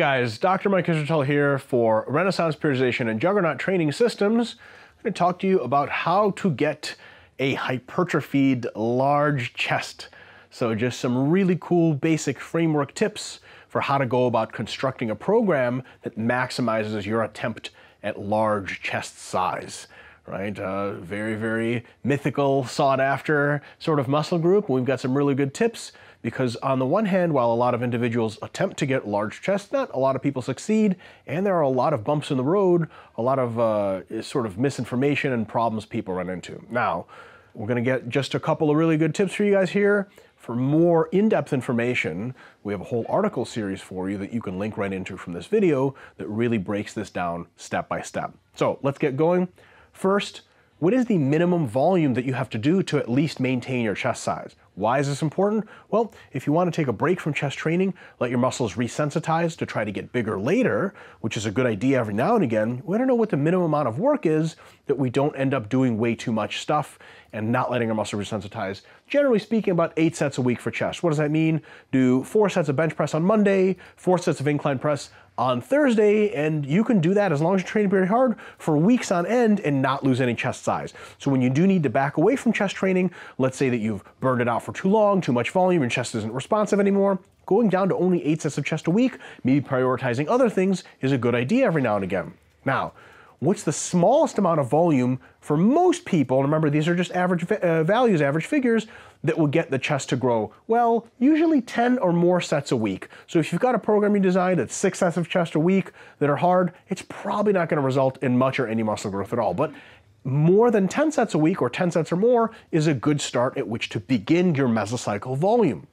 Hey guys, Dr. Mike Israel here for Renaissance Periodization and Juggernaut Training Systems. I'm going to talk to you about how to get a hypertrophied large chest. So just some really cool basic framework tips for how to go about constructing a program that maximizes your attempt at large chest size. Right? Very, very mythical, sought after sort of muscle group. We've got some really good tips because on the one hand, while a lot of individuals attempt to get large chests, not a lot of people succeed, and there are a lot of bumps in the road, a lot of sort of misinformation and problems people run into. Now, we're going to get just a couple of really good tips for you guys here. For more in-depth information, we have a whole article series for you that you can link right into from this video that really breaks this down step by step. So let's get going. First, what is the minimum volume that you have to do to at least maintain your chest size? Why is this important? Well, if you want to take a break from chest training, let your muscles resensitize to try to get bigger later, which is a good idea every now and again, we don't know what the minimum amount of work is that we don't end up doing way too much stuff and not letting our muscles resensitize. Generally speaking, about 8 sets a week for chest. What does that mean? Do 4 sets of bench press on Monday, 4 sets of incline press on Thursday, and you can do that as long as you're training very hard for weeks on end and not lose any chest size. So when you do need to back away from chest training, let's say that you've burned it out for too long, too much volume, your chest isn't responsive anymore, going down to only 8 sets of chest a week, maybe prioritizing other things is a good idea every now and again. Now, what's the smallest amount of volume for most people, and remember these are just average values, average figures, that will get the chest to grow? Well, usually 10 or more sets a week. So if you've got a program you designed that's 6 sets of chest a week that are hard, it's probably not going to result in much or any muscle growth at all. But more than 10 sets a week or 10 sets or more is a good start at which to begin your mesocycle volume.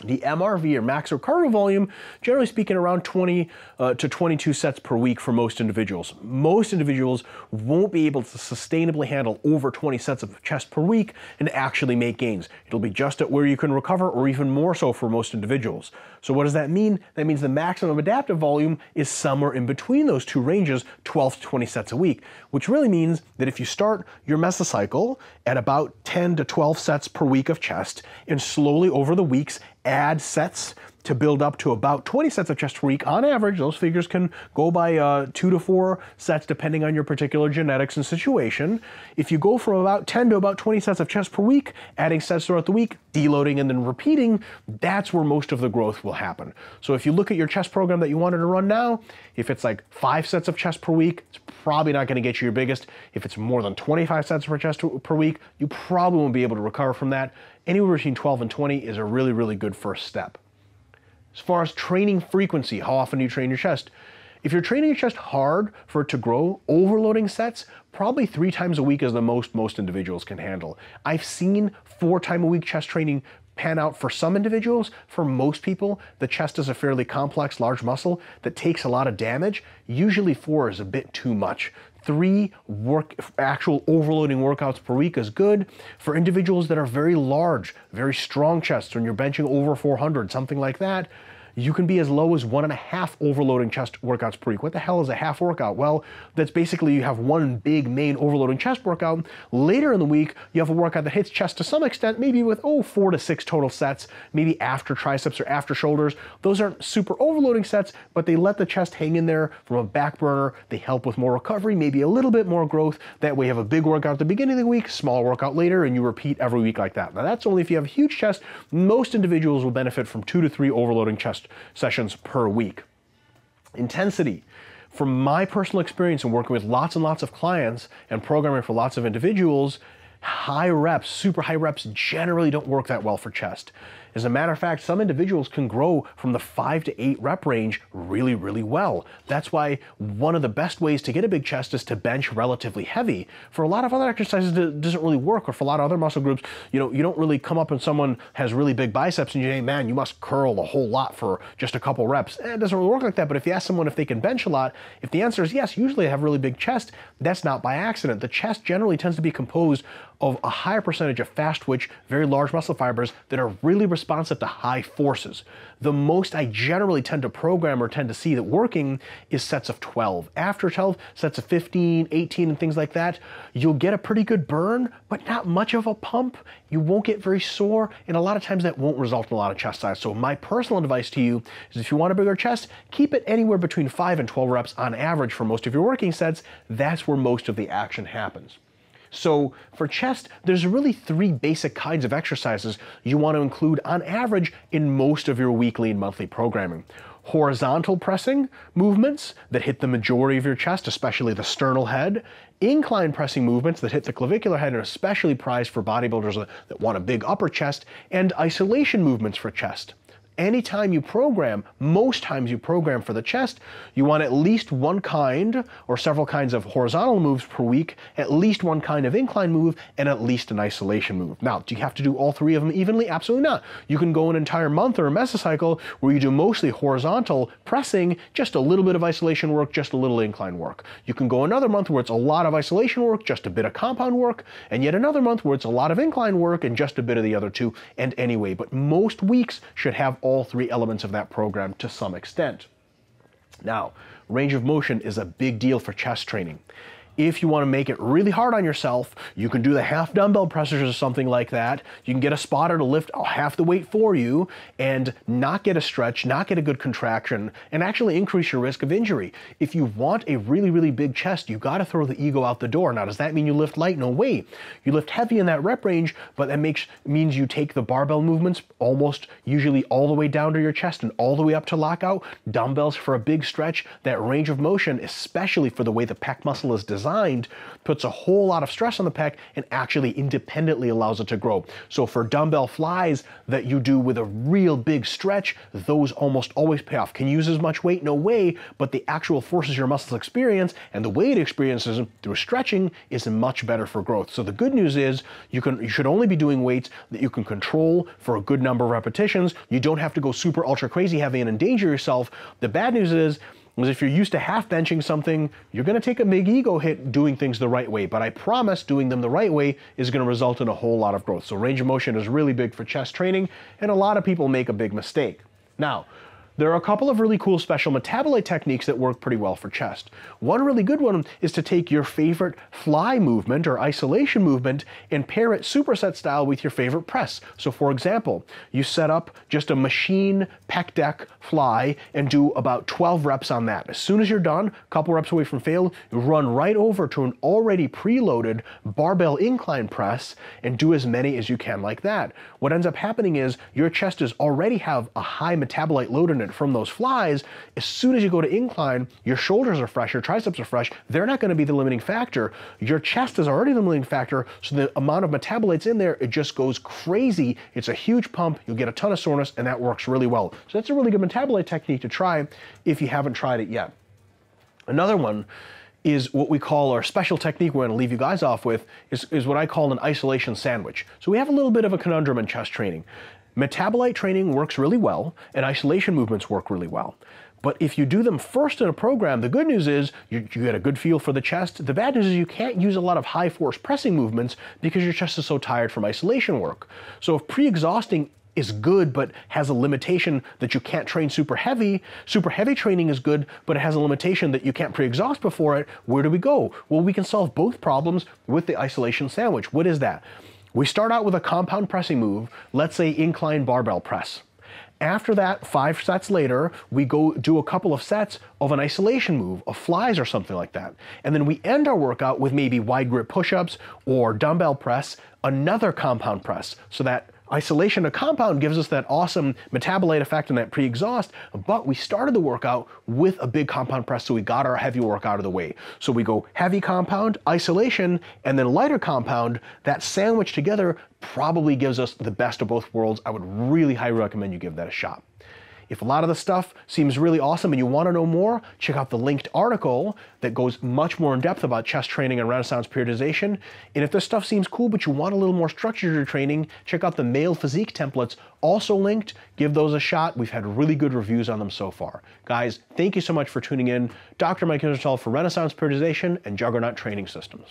The MRV, or max cardio volume, generally speaking around 20 to 22 sets per week for most individuals. Most individuals won't be able to sustainably handle over 20 sets of chest per week and actually make gains. It'll be just at where you can recover or even more so for most individuals. So what does that mean? That means the maximum adaptive volume is somewhere in between those two ranges, 12 to 20 sets a week, which really means that if you start your mesocycle at about 10 to 12 sets per week of chest and slowly over the weeks add sets to build up to about 20 sets of chest per week on average. Those figures can go by 2 to 4 sets depending on your particular genetics and situation. If you go from about 10 to about 20 sets of chest per week, adding sets throughout the week, deloading and then repeating, that's where most of the growth will happen. So if you look at your chest program that you wanted to run now, if it's like 5 sets of chest per week, it's probably not going to get you your biggest. If it's more than 25 sets per chest per week, you probably won't be able to recover from that. Anywhere between 12 and 20 is a really, really good first step. As far as training frequency, how often do you train your chest? If you're training your chest hard for it to grow, overloading sets, probably 3 times a week is the most individuals can handle. I've seen 4 times a week chest training pan out for some individuals. For most people, the chest is a fairly complex, large muscle that takes a lot of damage. Usually 4 is a bit too much. 3 actual overloading workouts per week is good. For individuals that are very large, very strong chests, when you're benching over 400, something like that, you can be as low as 1.5 overloading chest workouts per week. What the hell is a half workout? Well, that's basically you have one big main overloading chest workout. Later in the week, you have a workout that hits chest to some extent, maybe with 4 to 6 total sets, maybe after triceps or after shoulders. Those aren't super overloading sets, but they let the chest hang in there from a back burner. They help with more recovery, maybe a little bit more growth. That way you have a big workout at the beginning of the week, small workout later, and you repeat every week like that. Now that's only if you have a huge chest. Most individuals will benefit from 2 to 3 overloading chest sessions per week. Intensity. From my personal experience in working with lots and lots of clients and programming for lots of individuals, high reps, super high reps generally don't work that well for chest. As a matter of fact, some individuals can grow from the 5 to 8 rep range really, really well. That's why one of the best ways to get a big chest is to bench relatively heavy. For a lot of other exercises, it doesn't really work, or for a lot of other muscle groups, you don't really come up and someone has really big biceps and you say, man, you must curl a whole lot for just a couple reps. It doesn't really work like that, but if you ask someone if they can bench a lot, if the answer is yes, usually they have really big chest, that's not by accident. The chest generally tends to be composed of a higher percentage of fast twitch, very large muscle fibers that are really responsive to high forces. The most I generally tend to program or tend to see that working is sets of 12. After 12, sets of 15, 18, and things like that, you'll get a pretty good burn, but not much of a pump. You won't get very sore, and a lot of times that won't result in a lot of chest size. So my personal advice to you is if you want a bigger chest, keep it anywhere between 5 and 12 reps on average for most of your working sets. That's where most of the action happens. So for chest, there's really 3 basic kinds of exercises you want to include on average in most of your weekly and monthly programming. Horizontal pressing movements that hit the majority of your chest, especially the sternal head. Incline pressing movements that hit the clavicular head and especially prized for bodybuilders that want a big upper chest. And isolation movements for chest. Anytime you program, most times you program for the chest, you want at least one kind or several kinds of horizontal moves per week, at least one kind of incline move, and at least an isolation move. Now, do you have to do all 3 of them evenly? Absolutely not. You can go an entire month or a mesocycle where you do mostly horizontal pressing, just a little bit of isolation work, just a little incline work. You can go another month where it's a lot of isolation work, just a bit of compound work, and yet another month where it's a lot of incline work and just a bit of the other 2. And anyway, but most weeks should have all 3 elements of that program to some extent. Now, range of motion is a big deal for chest training. If you want to make it really hard on yourself, you can do the half dumbbell pressers or something like that. You can get a spotter to lift half the weight for you and not get a stretch, not get a good contraction, and actually increase your risk of injury. If you want a really, really big chest, you got to throw the ego out the door. Now, does that mean you lift light? No way. You lift heavy in that rep range, but that means you take the barbell movements almost usually all the way down to your chest and all the way up to lockout. Dumbbells for a big stretch. That range of motion, especially for the way the pec muscle is designed, puts a whole lot of stress on the pec and actually independently allows it to grow. So for dumbbell flies that you do with a real big stretch, those almost always pay off. Can you use as much weight? No way, but the actual forces your muscles experience and the way it experiences them through stretching is much better for growth. So the good news is you should only be doing weights that you can control for a good number of repetitions. You don't have to go super ultra crazy heavy and endanger yourself. The bad news is if you're used to half benching something, you're going to take a big ego hit doing things the right way. But I promise doing them the right way is going to result in a whole lot of growth. So range of motion is really big for chest training, and a lot of people make a big mistake. Now, there are a couple of really cool special metabolite techniques that work pretty well for chest. One really good one is to take your favorite fly movement or isolation movement and pair it superset style with your favorite press. So for example, you set up just a machine pec deck fly and do about 12 reps on that. As soon as you're done, a couple reps away from fail, you run right over to an already preloaded barbell incline press and do as many as you can like that. What ends up happening is your chest is already have a high metabolite load in it from those flies. As soon as you go to incline, your shoulders are fresh, your triceps are fresh. They're not going to be the limiting factor. Your chest is already the limiting factor, so the amount of metabolites in there, it just goes crazy. It's a huge pump. You'll get a ton of soreness, and that works really well. So that's a really good metabolite technique to try if you haven't tried it yet. Another one is what we call our special technique we're going to leave you guys off with is what I call an isolation sandwich. So we have a little bit of a conundrum in chest training. Metabolite training works really well, and isolation movements work really well. But if you do them first in a program, the good news is you get a good feel for the chest. The bad news is you can't use a lot of high force pressing movements because your chest is so tired from isolation work. So if pre-exhausting is good but has a limitation that you can't train super heavy training is good but it has a limitation that you can't pre-exhaust before it, where do we go? Well, we can solve both problems with the isolation sandwich. What is that? We start out with a compound pressing move, let's say incline barbell press. After that, 5 sets later, we go do a couple of sets of an isolation move, of flies or something like that. And then we end our workout with maybe wide grip push-ups or dumbbell press, another compound press. So that isolation to compound gives us that awesome metabolite effect and that pre-exhaust, but we started the workout with a big compound press, so we got our heavy work out of the way. So we go heavy compound, isolation, and then lighter compound. That sandwich together probably gives us the best of both worlds. I would really highly recommend you give that a shot. If a lot of the stuff seems really awesome and you want to know more, check out the linked article that goes much more in depth about chest training and Renaissance periodization. And if this stuff seems cool but you want a little more structure to your training, check out the male physique templates, also linked. Give those a shot. We've had really good reviews on them so far. Guys, thank you so much for tuning in. Dr. Mike Israel for Renaissance periodization and Juggernaut Training Systems.